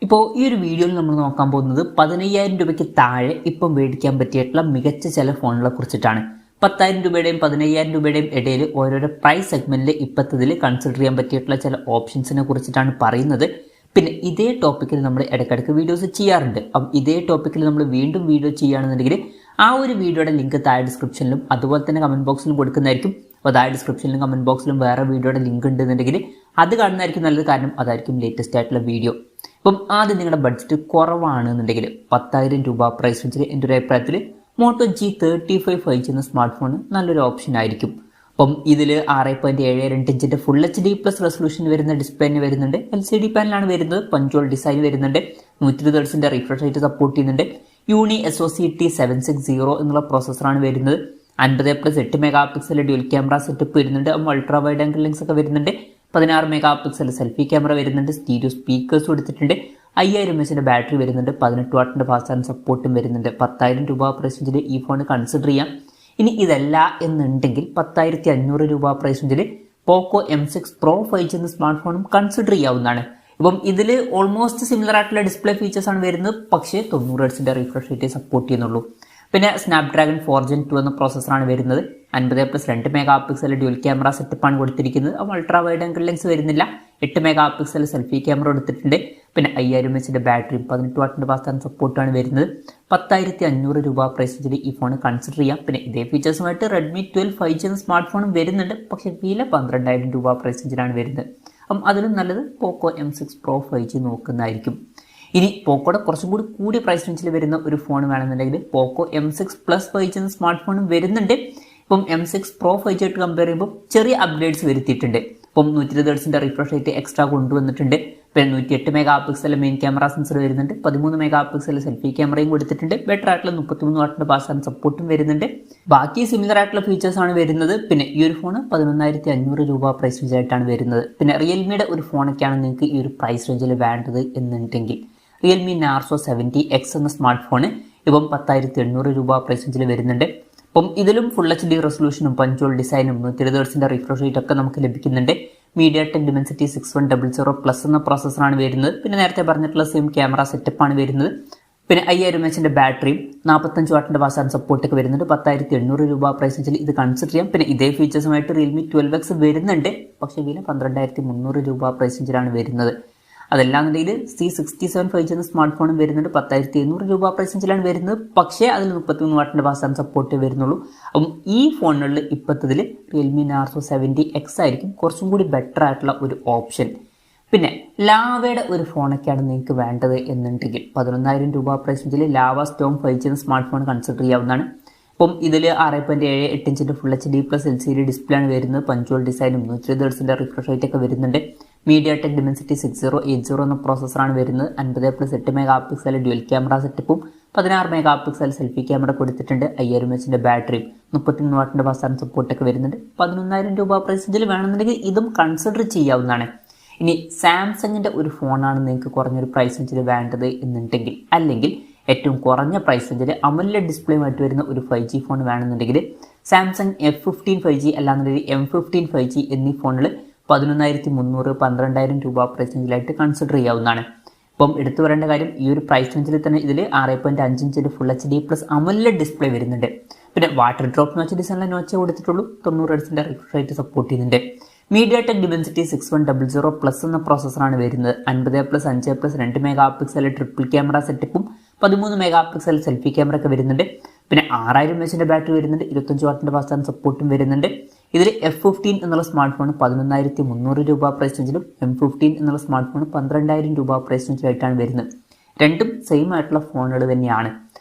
ഇപ്പോൾ ഈ ഒരു വീഡിയോയിൽ നമ്മൾ നോക്കാൻ പോകുന്നത് 15,000 രൂപയ്ക്ക് താഴെ ഇപ്പം മേടിക്കാൻ പറ്റിയിട്ടുള്ള മികച്ച ചില ഫോണുകളെ കുറിച്ചിട്ടാണ്. 10,000 രൂപയുടെയും 15,000 രൂപയുടെയും ഇടയിൽ ഓരോരോ പ്രൈസ് സെഗ്മെന്റിൽ ഇപ്പത്തതിൽ കൺസിഡർ ചെയ്യാൻ പറ്റിയിട്ടുള്ള ചില ഓപ്ഷൻസിനെ കുറിച്ചിട്ടാണ് പറയുന്നത്. പിന്നെ ഇതേ ടോപ്പിക്കിൽ നമ്മൾ ഇടയ്ക്കിടയ്ക്ക് വീഡിയോസ് ചെയ്യാറുണ്ട്. അപ്പം ഇതേ ടോപ്പിക്കിൽ നമ്മൾ വീണ്ടും വീഡിയോ ചെയ്യുകയാണെന്നുണ്ടെങ്കിൽ ആ ഒരു വീഡിയോയുടെ ലിങ്ക് താഴെ ഡിസ്ക്രിപ്ഷനിലും അതുപോലെ തന്നെ കമൻറ്റ് ബോക്സിലും കൊടുക്കുന്നതായിരിക്കും. അപ്പോൾ താഴെ ഡിസ്ക്രിപ്ഷനിലും കമൻറ്റ് ബോക്സിലും വേറെ വീഡിയോയുടെ ലിങ്ക് ഉണ്ടെന്നുണ്ടെങ്കിൽ അത് കാണുന്നതായിരിക്കും നല്ലത്, കാരണം അതായിരിക്കും ലേറ്റസ്റ്റ് ആയിട്ടുള്ള വീഡിയോ. അപ്പം ആദ്യം നിങ്ങളുടെ ബഡ്ജറ്റ് കുറവാണെന്നുണ്ടെങ്കിൽ 10,000 രൂപ പ്രൈസ് റേഞ്ചിൽ എൻ്റെ ഒരു അഭിപ്രായത്തിൽ മോട്ടോ G35 5G എന്ന സ്മാർട്ട് ഫോൺ നല്ലൊരു ഓപ്ഷൻ ആയിരിക്കും. അപ്പം ഇതിൽ 6.72 ഇഞ്ചിൻ്റെ ഫുൾ HD പ്ലസ് റെസൊല്യൂഷൻ വരുന്ന ഡിസ്പ്ലേന് വരുന്നുണ്ട്. LCD പാനലാണ് വരുന്നത്. പഞ്ച്വൽ ഡിസൈൻ വരുന്നുണ്ട്. 120 ഹെർട്സിൻ്റെ റിഫ്രഷ് റേറ്റ് സപ്പോർട്ട് ചെയ്യുന്നുണ്ട്. യൂണി SoC T760 എന്നുള്ള പ്രോസസ്സറാണ് വരുന്നത്. 50+8 mega pixel dual camera setup വരുന്നുണ്ട്. അൾട്രാ വൈഡ് ആംഗിൾ ലെൻസ് ഒക്കെ വരുന്നുണ്ട്. 16 മെഗാ പിക്സൽ സെൽഫി ക്യാമറ വരുന്നുണ്ട്. സ്റ്റീരിയോ സ്പീക്കേഴ്സ് കൊടുത്തിട്ടുണ്ട്. 5000 mAh ബാറ്ററി വരുന്നുണ്ട്. 18 വാട്ടിൻ്റെ ഫാസ്റ്റ് ചാർജിംഗ് സപ്പോർട്ടും വരുന്നുണ്ട്. 10,000 രൂപ പ്രൈസ് റേഞ്ചിൽ ഈ ഫോൺ കൺസിഡർ ചെയ്യാം. ഇനി ഇതല്ല എന്നുണ്ടെങ്കിൽ 10,500 രൂപ പ്രൈസ് റേഞ്ചിൽ പോക്കോ M6 Pro 5G എന്ന സ്മാർട്ട് ഫോണും കൺസിഡർ ചെയ്യാവുന്നതാണ്. ഇപ്പം ഇതിൽ ഓൾമോസ്റ്റ് സിമിലർ ആയിട്ടുള്ള ഡിസ്പ്ലേ ഫീച്ചേഴ്സ് ആണ് വരുന്നത്. പക്ഷേ 90 ഹെർട്സിൻ്റെ റിഫ്രഷ് റേറ്റ് സപ്പോർട്ട് ചെയ്യുന്നുള്ളൂ. പിന്നെ സ്നാപ്ഡ്രാഗൺ 4 Gen 2 എന്ന പ്രോസസ്സറാണ് വരുന്നത്. 50+2 മെഗാ പിക്സൽ ഡ്യുവൽ ക്യാമറ സെറ്റപ്പാണ് കൊടുത്തിരിക്കുന്നത്. അൾട്രാ വൈഡ് ആംഗിൾ ലെൻസ് വരുന്നില്ല. 8 മെഗാ പിക്സൽ സെൽഫി ക്യാമറ കൊടുത്തിട്ടുണ്ട്. പിന്നെ 5000 mAh ബാറ്ററിയും 18 വാട്ടിൻ്റെ ഫാസ്റ്റ് ചാർജിംഗ് സപ്പോർട്ടാണ് വരുന്നത്. 10,500 രൂപ പ്രൈസ് റേഞ്ചിൽ ഈ ഫോൺ കൺസിഡർ ചെയ്യാം. പിന്നെ ഇതേ ഫീച്ചേഴ്സുമായിട്ട് റെഡ്മി 12 5G എന്ന സ്മാർട്ട് ഫോണും വരുന്നുണ്ട്. പക്ഷേ വില 12,000 രൂപ പ്രൈസ് റേഞ്ചിലാണ് വരുന്നത്. അപ്പം അതിലും നല്ലത് പോക്കോ M6 Pro 5G നോക്കുന്നതായിരിക്കും. ഇനി പോക്കോയുടെ കുറച്ചും കൂടി കൂടിയ പ്രൈസ് റേഞ്ചിൽ വരുന്ന ഒരു ഫോൺ വേണമെന്നുണ്ടെങ്കിൽ പോക്കോ M6 Plus 5G എന്ന സ്മാർട്ട് ഫോണും വരുന്നുണ്ട്. ഇപ്പം M6 Pro 5G ആയിട്ട് കമ്പയർ ചെയ്യുമ്പോൾ ചെറിയ അപ്ഗ്രേഡ്സ് വരുത്തിയിട്ടുണ്ട്. ഇപ്പം 120 ഹെർട്സിൻ്റെ റിഫ്രഷ് റേറ്റ് എക്സ്ട്രാ കൊണ്ടുവന്നിട്ടുണ്ട്. പിന്നെ 108 mega pixel main camera sensor വരുന്നുണ്ട്. 13 മെഗാ പിക്സൽ സെൽഫി ക്യാമറയും കൊടുത്തിട്ടുണ്ട്. ബെറ്റർ ആയിട്ടുള്ള 33 വാട്ടിൻ്റെ ഫാസ്റ്റ് ചാർജിംഗ് സപ്പോർട്ടും വരുന്നുണ്ട്. ബാക്കി സിമിലർ ആയിട്ടുള്ള ഫീച്ചേഴ്സ് ആണ് വരുന്നത്. പിന്നെ ഈ ഒരു ഫോൺ 11,500 രൂപ പ്രൈസ് റേഞ്ച് ആയിട്ടാണ് വരുന്നത്. പിന്നെ റിയൽമിയുടെ ഒരു ഫോണൊക്കെയാണ് നിങ്ങൾക്ക് ഈ ഒരു പ്രൈസ് റേഞ്ചിൽ വേണ്ടത് എന്നുണ്ടെങ്കിൽ റിയൽമി നാർസോ 70X എന്ന സ്മാർട്ട് ഫോണ് ഇപ്പം 10,800 രൂപ പ്രൈസ് റേഞ്ചിൽ വരുന്നുണ്ട്. അപ്പം ഇതിലും ഫുൾ HD റെസൊല്യൂഷനും പഞ്ച്വൽ ഡിസൈനും 120 ഹെർട്സിൻ്റെ റിഫ്രഷ് റേറ്റ് ഒക്കെ നമുക്ക് ലഭിക്കുന്നുണ്ട്. MediaTek Dimensity 6100+ എന്ന പ്രോസസ്സറാണ് വരുന്നത്. പിന്നെ നേരത്തെ പറഞ്ഞിട്ടുള്ള സെയിം ക്യാമറ സെറ്റപ്പാണ് വരുന്നത്. പിന്നെ 5000 mAh ബാറ്ററിയും 45 വാട്ടിൻ്റെ ഫാസ്റ്റ് ചാർജിംഗ് സപ്പോർട്ടൊക്കെ വരുന്നുണ്ട്. 10,800 രൂപ പ്രൈസ് റേഞ്ചിൽ ഇത് കൺസിഡർ ചെയ്യാം. പിന്നെ ഇതേ ഫീച്ചേഴ്സുമായിട്ട് റിയൽമി 12X വരുന്നുണ്ട്. പക്ഷേ വില 12,300 രൂപ പ്രൈസ് റേഞ്ചിലാണ് വരുന്നത്. അതല്ലാന്നുണ്ടെങ്കിൽ C67 5G എന്ന സ്മാർട്ട് ഫോണും വരുന്നുണ്ട്. 10,700 രൂപ പ്രൈസ് റേഞ്ചിലാണ് വരുന്നത്. പക്ഷേ അതിൽ 33 വാട്ടിൻ്റെ ഫാസ്റ്റ് ചാർജിംഗ് സപ്പോർട്ട് വരുന്നുള്ളൂ. അപ്പം ഈ ഫോണുകളിൽ ഇപ്പോഴത്തതിൽ റിയൽമി നാർസോ 70X ആയിരിക്കും കുറച്ചും കൂടി ബെറ്റർ ആയിട്ടുള്ള ഒരു ഓപ്ഷൻ. പിന്നെ ലാവയുടെ ഒരു ഫോണൊക്കെയാണ് നിങ്ങൾക്ക് വേണ്ടത് എന്നുണ്ടെങ്കിൽ 11,000 രൂപ പ്രൈസ് റേഞ്ചിൽ ലാവ സ്റ്റോം 5G എന്ന സ്മാർട്ട് ഫോൺ കൺസിഡർ ചെയ്യാവുന്നതാണ്. അപ്പം ഇതിൽ 6.78 ഇഞ്ചിൻ്റെ full HD plus LCD display ആണ് വരുന്നത്. പഞ്ച്വൽ ഡിസൈനും 120 ഹെർട്സിൻ്റെ റിഫ്രഷ് റേറ്റ് ഒക്കെ വരുന്നുണ്ട്. MediaTek Dimensity 6080 എന്ന പ്രോസസ്സറാണ് വരുന്നത്. 50+8 മെഗാ പിക്സൽ ഡ്യുവൽ ക്യാമറ സെറ്റപ്പും 16 മെഗാ പിക്സൽ സെൽഫി ക്യാമറ കൊടുത്തിട്ടുണ്ട്. 5000 mAh ബാറ്ററിയും 33 വാട്ടിൻ്റെ ഫാസ്റ്റ് ചാർജിംഗ് സപ്പോർട്ടൊക്കെ വരുന്നുണ്ട്. 11,000 രൂപ പ്രൈസ് റേഞ്ചിൽ വേണമെന്നുണ്ടെങ്കിൽ ഇതും കൺസിഡർ ചെയ്യാവുന്നതാണ്. ഇനി സാംസങ്ങിൻ്റെ ഒരു ഫോണാണ് നിങ്ങൾക്ക് കുറഞ്ഞൊരു പ്രൈസ് റേഞ്ചിൽ വേണ്ടത് എന്നുണ്ടെങ്കിൽ, അല്ലെങ്കിൽ ഏറ്റവും കുറഞ്ഞ പ്രൈസ് റേഞ്ചിൽ അമോലെഡ് ഡിസ്പ്ലേയുമായിട്ട് വരുന്ന ഒരു 5G ഫോൺ വേണമെന്നുണ്ടെങ്കിൽ സാംസങ് F15 5G അല്ലാന്നുണ്ടെങ്കിൽ M15 5G എന്നീ ഫോണുകൾ 11,300 12,000 രൂപ പ്രൈസ് റേഞ്ചിലായിട്ട് കൺസിഡർ ചെയ്യാവുന്നതാണ്. ഇപ്പം എടുത്തു പറയേണ്ട കാര്യം, ഈ ഒരു പ്രൈസ് റേഞ്ചിൽ തന്നെ ഇതിൽ 6.5 ഇഞ്ചിൻ്റെ full HD plus amoled display വരുന്നുണ്ട്. പിന്നെ വാട്ടർ ഡ്രോപ്പ് നോച്ച് ഡിസൈനിലെ നോച്ചേ കൊടുത്തിട്ടുള്ളൂ. 90 ഹെർട്സിൻ്റെ റിഫ്രഷ് റേറ്റ് സപ്പോർട്ട് ചെയ്യുന്നുണ്ട്. MediaTek Dimensity 6100+ എന്ന പ്രോസസ്സറാണ് വരുന്നത്. 50+5+2 മെഗാ പിക്സൽ ട്രിപ്പിൾ ക്യാമറ സെറ്റപ്പും 13 മെഗാ പിക്സൽ സെൽഫി ക്യാമറ ഒക്കെ വരുന്നുണ്ട്. പിന്നെ 6000 mAh ബാറ്ററി വരുന്നുണ്ട്. 25 വാട്ടിൻ്റെ ഫാസ്റ്റ് ചാർജിംഗ് സപ്പോർട്ടും വരുന്നുണ്ട്. ഇതിൽ F15 എന്നുള്ള സ്മാർട്ട് ഫോൺ 11,300 രൂപ പ്രൈസ് റേഞ്ചിലും M15 എന്നുള്ള സ്മാർട്ട് ഫോൺ 12,000 രൂപ പ്രൈസ് റേഞ്ചിലായിട്ടാണ് വരുന്നത്. രണ്ടും സെയിം ആയിട്ടുള്ള ഫോണുകൾ തന്നെയാണ്.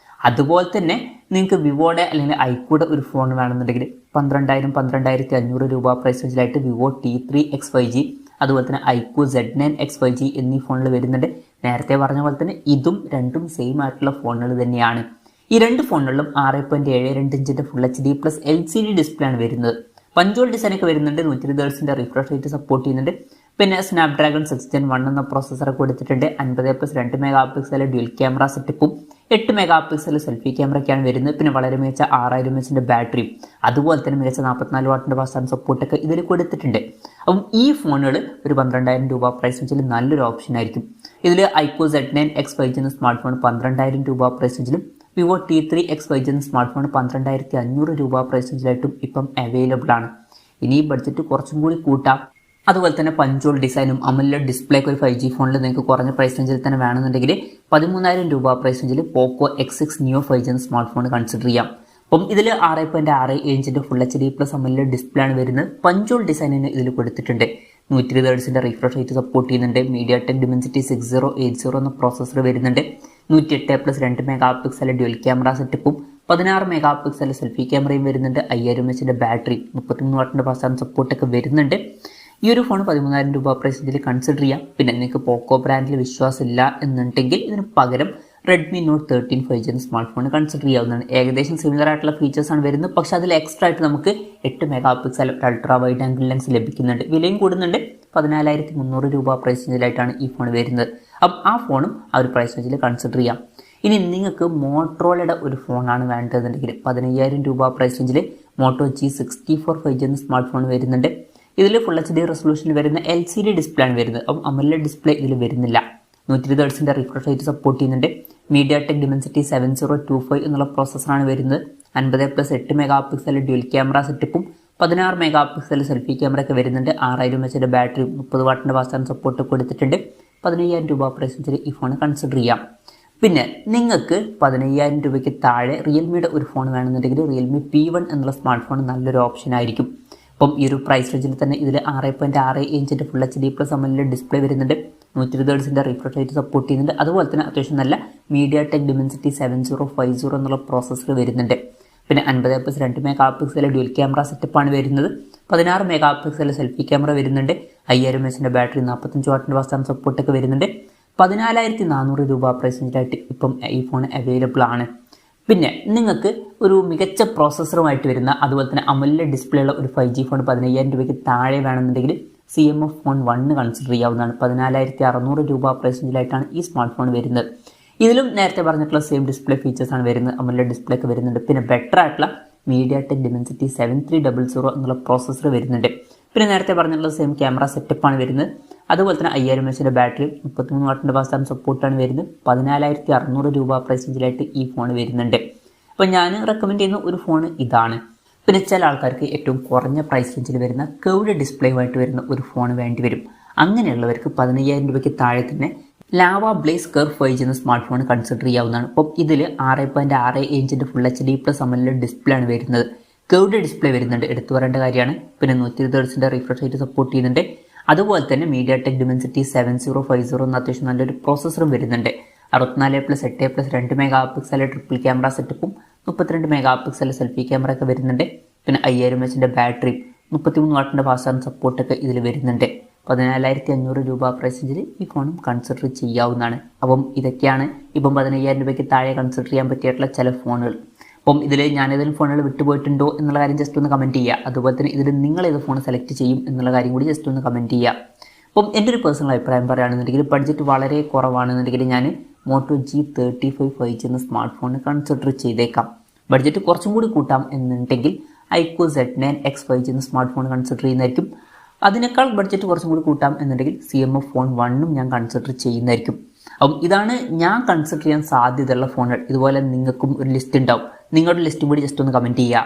അതുപോലെ തന്നെ നിങ്ങൾക്ക് വിവോയുടെ അല്ലെങ്കിൽ ഐക്യൂയുടെ ഒരു ഫോൺ വേണമെന്നുണ്ടെങ്കിൽ 12,000 12,500 രൂപ പ്രൈസ് റേഞ്ചിലായിട്ട് വിവോ T3X 5G അതുപോലെ തന്നെ ഐക്യു Z9X 5G എന്നീ ഫോണുകൾ വരുന്നുണ്ട്. നേരത്തെ പറഞ്ഞ പോലെ തന്നെ ഇതും രണ്ടും സെയിം ആയിട്ടുള്ള ഫോണുകൾ തന്നെയാണ്. ഈ രണ്ട് ഫോണുകളിലും 6.72 ഇഞ്ചിൻ്റെ full HD plus LCD display ആണ് വരുന്നത്. പഞ്ച്വൽ ഡിസൈനൊക്കെ വരുന്നുണ്ട്. 120 ഹെർട്സിൻ്റെ റിഫ്രഷ് റേറ്റ് സപ്പോർട്ട് ചെയ്യുന്നുണ്ട്. പിന്നെ സ്നാപ്ഡ്രാഗൺ 6 Gen 1 എന്ന പ്രോസസ്സർ കൊടുത്തിട്ടുണ്ട്. 50+2 മെഗാ പിക്സൽ ഡ്യുവൽ ക്യാമറ സെറ്റപ്പും 8 മെഗാ പിക്സൽ സെൽഫി ക്യാമറയ്ക്കാണ് വരുന്നത്. പിന്നെ വളരെ മികച്ച 6000 mAh ബാറ്ററിയും അതുപോലെ തന്നെ മികച്ച 44 വാട്ടിൻ്റെ ഫാസ്റ്റ് ചാർജിംഗ് സപ്പോർട്ടൊക്കെ ഇതിൽ കൊടുത്തിട്ടുണ്ട്. അപ്പം ഈ ഫോണുകൾ ഒരു 12,000 രൂപ പ്രൈസ് റേഞ്ചിൽ നല്ലൊരു ഓപ്ഷൻ ആയിരിക്കും. ഇതിൽ ഐക്കോ Z9X 5G എന്ന സ്മാർട്ട് ഫോൺ 12,000 രൂപ പ്രൈസ് റേഞ്ചിലും വിവോ T3X 5G എന്ന സ്മാർട്ട് ഫോൺ 12,500 രൂപ പ്രൈസ് റേഞ്ചിലായിട്ടും ഇപ്പം അവൈലബിൾ ആണ്. ഇനി ബഡ്ജറ്റ് കുറച്ചും കൂടി കൂട്ടാം. അതുപോലെ തന്നെ പഞ്ചോൾ ഡിസൈനും അമോലെഡ് ഡിസ്പ്ലേ ഒക്കെ ഒരു 5G ഫോണിൽ നിങ്ങൾക്ക് കുറഞ്ഞ പ്രൈസ് റേഞ്ചിൽ തന്നെ വേണമെന്നുണ്ടെങ്കിൽ 13,000 രൂപ പ്രൈസ് റേഞ്ചിൽ പോക്കോ X6 Neo 5G എന്ന സ്മാർട്ട് ഫോൺ കൺസിഡർ ചെയ്യാം. അപ്പം ഇതിൽ 6.6 ഇഞ്ചിന്റെ full HD plus amoled display ആണ് വരുന്നത്. പഞ്ചോൾ ഡിസൈനിന് ഇതിൽ കൊടുത്തിട്ടുണ്ട്. 120 ഹെർട്സിന്റെ റിഫ്രഷ് റേറ്റ് സപ്പോർട്ട് ചെയ്യുന്നുണ്ട്. MediaTek Dimensity 6080 എന്ന പ്രോസസ്സർ വരുന്നുണ്ട്. 108+2 മെഗാ പിക്സൽ ഡ്യുവൽ ക്യാമറ സെറ്റപ്പും 16 മെഗാ പിക്സൽ സെൽഫി ക്യാമറയും വരുന്നുണ്ട്. 5000 mAh ബാറ്ററി 33 വാട്ടിന്റെ ഫാസ്റ്റ് ചാർജ് സപ്പോർട്ടൊക്കെ വരുന്നുണ്ട്. ഈ ഒരു ഫോൺ 13,000 രൂപ പ്രൈസ് ഇതിൽ കൺസിഡർ ചെയ്യാം. പിന്നെ നിങ്ങൾക്ക് പോക്കോ ബ്രാൻഡിൽ വിശ്വാസമില്ല എന്നുണ്ടെങ്കിൽ ഇതിന് പകരം റെഡ്മി നോട്ട് 13 5G എന്ന സ്മാർട്ട് ഫോൺ കൺസിഡർ ചെയ്യാവുന്നതാണ്. ഏകദേശം സിമിലർ ആയിട്ടുള്ള ഫീച്ചേഴ്സ് ആണ് വരുന്നത്. പക്ഷേ അതിൽ എക്സ്ട്രാ ആയിട്ട് നമുക്ക് 8 mega pixel ultra wide angle lens ലഭിക്കുന്നുണ്ട്. വിലയും കൂടുന്നുണ്ട്. 14,300 രൂപ പ്രൈസ് റേഞ്ചിലായിട്ടാണ് ഈ ഫോൺ വരുന്നത്. അപ്പം ആ ഫോണും ആ ഒരു പ്രൈസ് റേഞ്ചിൽ കൺസിഡർ ചെയ്യാം. ഇനി നിങ്ങൾക്ക് മോട്ടറോളയുടെ ഒരു ഫോണാണ് വേണ്ടതെന്നുണ്ടെങ്കിൽ 15,000 രൂപ പ്രൈസ് റേഞ്ചിൽ മോട്ടോ G64 5G എന്ന സ്മാർട്ട് ഫോൺ വരുന്നുണ്ട്. ഇതിൽ ഫുൾ HD റെസൊല്യൂഷനിൽ വരുന്ന LCD ഡിസ്പ്ലേ ആണ് വരുന്നത്. അപ്പം അമോലെഡ് ഡിസ്പ്ലേ ഇതിൽ വരുന്നില്ല. 120 ഹെർട്സിന്റെ റിഫ്രഷ് റേറ്റ് സപ്പോർട്ട് ചെയ്യുന്നുണ്ട്. MediaTek Dimensity 7025 എന്നുള്ള പ്രോസസ്സറാണ് വരുന്നത്. 50+8 മെഗാ പിക്സൽ ഡ്യുവൽ ക്യാമറ സെറ്റപ്പും 16 മെഗാ പിക്സൽ സെൽഫി ക്യാമറ ഒക്കെ വരുന്നുണ്ട്. 6000 mAh ബാറ്ററി 30 വാട്ടിന്റെ ഫാസ്റ്റ് ചാർജ് സപ്പോർട്ട് കൊടുത്തിട്ടുണ്ട്. 15,000 രൂപ പ്രൈസ് റേഞ്ചിൽ ഈ ഫോൺ കൺസിഡർ ചെയ്യാം. പിന്നെ നിങ്ങൾക്ക് 15,000 രൂപയ്ക്ക് താഴെ റിയൽമിയുടെ ഒരു ഫോൺ വേണമെന്നുണ്ടെങ്കിൽ റിയൽമി P1 എന്നുള്ള സ്മാർട്ട് ഫോൺ നല്ലൊരു ഓപ്ഷൻ ആയിരിക്കും. അപ്പം ഈ ഒരു പ്രൈസ് റേഞ്ചിൽ തന്നെ ഇതിൽ 6.6 ഇഞ്ചിന്റെ full HD plus amoled display വരുന്നുണ്ട്. 120 ഹെർട്സിന്റെ റിഫ്രഷ് റേറ്റ് സപ്പോർട്ട് ചെയ്യുന്നുണ്ട്. അതുപോലെ തന്നെ അത്യാവശ്യം നല്ല MediaTek Dimensity 7050 എന്നുള്ള പ്രോസസ്സർ വരുന്നുണ്ട്. പിന്നെ 50+2 മെഗാ പിക്സൽ ഡ്യുവൽ ക്യാമറ സെറ്റപ്പാണ് വരുന്നത്. 16 മെഗാ പിക്സൽ സെൽഫി ക്യാമറ വരുന്നുണ്ട്. 5000 mAh ബാറ്ററി 45 വാട്ടിന്റെ ഫാസ്റ്റ് ചാർജ് സപ്പോർട്ടൊക്കെ വരുന്നുണ്ട്. 14,400 രൂപ പ്രൈസ് റേഞ്ചിലായിട്ട് ഇപ്പം ഈ ഫോൺ അവൈലബിൾ ആണ്. പിന്നെ നിങ്ങൾക്ക് ഒരു മികച്ച പ്രോസസ്സറുമായിട്ട് വരുന്ന അതുപോലെ തന്നെ അമോലെഡ് ഡിസ്പ്ലേ ഉള്ള ഒരു 5G ഫോൺ 15,000 രൂപയ്ക്ക് താഴെ വേണമെന്നുണ്ടെങ്കിൽ CMF ഫോൺ 1 കൺസിഡർ ചെയ്യാവുന്നതാണ്. 14,600 രൂപ പ്രൈസ് റേഞ്ചിലായിട്ടാണ് ഈ സ്മാർട്ട് ഫോൺ വരുന്നത്. ഇതിലും നേരത്തെ പറഞ്ഞിട്ടുള്ള സെയിം ഡിസ്പ്ലേ ഫീച്ചേഴ്സ് ആണ് വരുന്നത്. അമോലെഡ് ഡിസ്പ്ലേ ഒക്കെ വരുന്നുണ്ട്. പിന്നെ ബെറ്റർ ആയിട്ടുള്ള MediaTek Dimensity 7300 എന്നുള്ള പ്രോസസ്സർ വരുന്നുണ്ട്. പിന്നെ നേരത്തെ പറഞ്ഞിട്ടുള്ള സെയിം ക്യാമറ സെറ്റപ്പാണ് വരുന്നത്. അതുപോലെ തന്നെ 5000 mAh ബാറ്ററി 33 വാട്ടിന്റെ ഫാസ്റ്റ് ചാർജ് സപ്പോർട്ടാണ് വരുന്നത്. 14,600 രൂപ പ്രൈസ് റേഞ്ചിലായിട്ട് ഈ ഫോൺ വരുന്നുണ്ട്. അപ്പോൾ ഞാൻ റെക്കമെൻഡ് ചെയ്യുന്ന ഒരു ഫോൺ ഇതാണ്. പിന്നെ ചില ആൾക്കാർക്ക് ഏറ്റവും കുറഞ്ഞ പ്രൈസ് റേഞ്ചിൽ വരുന്ന കർവ്ഡ് ഡിസ്പ്ലേയുമായിട്ട് വരുന്ന ഒരു ഫോൺ വേണ്ടി വരും. അങ്ങനെയുള്ളവർക്ക് 15,000 രൂപയ്ക്ക് താഴെ തന്നെ ലാവ ബ്ലേസ് കർവ് 5G എന്ന സ്മാർട്ട് ഫോൺ കൺസിഡർ ചെയ്യാവുന്നതാണ്. അപ്പം ഇതിൽ 6.6 ഇഞ്ചിന്റെ full HD plus amoled display ആണ് വരുന്നത്. കർവ്ഡ് ഡിസ്പ്ലേ വരുന്നുണ്ട്, എടുത്തു പറയേണ്ട കാര്യമാണ്. പിന്നെ 120 ഹെർട്സിന്റെ റിഫ്രഷ് റേറ്റ് സപ്പോർട്ട് ചെയ്യുന്നുണ്ട്. അതുപോലെ തന്നെ MediaTek Dimensity 7050 എന്ന അത്യാവശ്യം നല്ലൊരു പ്രോസസ്സറും വരുന്നുണ്ട്. 64+8+2 മെഗാ പിക്സൽ ട്രിപ്പിൾ ക്യാമറ സെറ്റപ്പും 32 മെഗാ പിക്സൽ സെൽഫി ക്യാമറ ഒക്കെ വരുന്നുണ്ട്. പിന്നെ 5000 mAh ബാറ്ററി 33 വാട്ടിന്റെ ഫാസ്റ്റ് ചാർജ് സപ്പോർട്ടൊക്കെ ഇതിൽ വരുന്നുണ്ട്. 14,500 രൂപ പ്രൈസ് റേഞ്ചിൽ ഈ ഫോണും കൺസിഡർ ചെയ്യാവുന്നതാണ്. അപ്പം ഇതൊക്കെയാണ് ഇപ്പം 15,000 രൂപയ്ക്ക് താഴെ കൺസിഡർ ചെയ്യാൻ പറ്റിയിട്ടുള്ള ചില ഫോണുകൾ. അപ്പം ഇതിൽ ഞാനേതെങ്കിലും ഫോണുകൾ വിട്ടുപോയിട്ടുണ്ടോ എന്നുള്ള കാര്യം ജസ്റ്റ് ഒന്ന് കമൻറ്റ് ചെയ്യുക. അതുപോലെ തന്നെ ഇതിൽ നിങ്ങൾ ഏത് ഫോൺ സെലക്ട് ചെയ്യും എന്നുള്ള കാര്യം കൂടി ജസ്റ്റ് ഒന്ന് കമൻറ്റ് ചെയ്യുക. അപ്പം എൻ്റെ ഒരു പേഴ്സണൽ അഭിപ്രായം പറയുകയാണെന്നുണ്ടെങ്കിൽ ബഡ്ജറ്റ് വളരെ കുറവാണെന്നുണ്ടെങ്കിൽ ഞാൻ മോട്ടോ G35 5G എന്ന സ്മാർട്ട് ഫോൺ കൺസിഡർ ചെയ്തേക്കാം. ബഡ്ജറ്റ് കുറച്ചും കൂടി കൂട്ടാം എന്നുണ്ടെങ്കിൽ ഐക്കോ Z9X 5G എന്ന സ്മാർട്ട് ഫോൺ കൺസിഡർ ചെയ്യുന്നതായിരിക്കും. അതിനേക്കാൾ ബഡ്ജറ്റ് കുറച്ചും കൂടി കൂട്ടാം എന്നുണ്ടെങ്കിൽ CMF ഫോൺ 1 ഞാൻ കൺസിഡർ ചെയ്യുന്നതായിരിക്കും. അപ്പം ഇതാണ് ഞാൻ കൺസിഡർ ചെയ്യാൻ സാധ്യതയുള്ള ഫോണുകൾ. ഇതുപോലെ നിങ്ങൾക്കും ഒരു ലിസ്റ്റ് ഉണ്ടാവും. നിങ്ങളുടെ ലിസ്റ്റും കൂടി ജസ്റ്റ് ഒന്ന് കമൻറ്റ് ചെയ്യുക.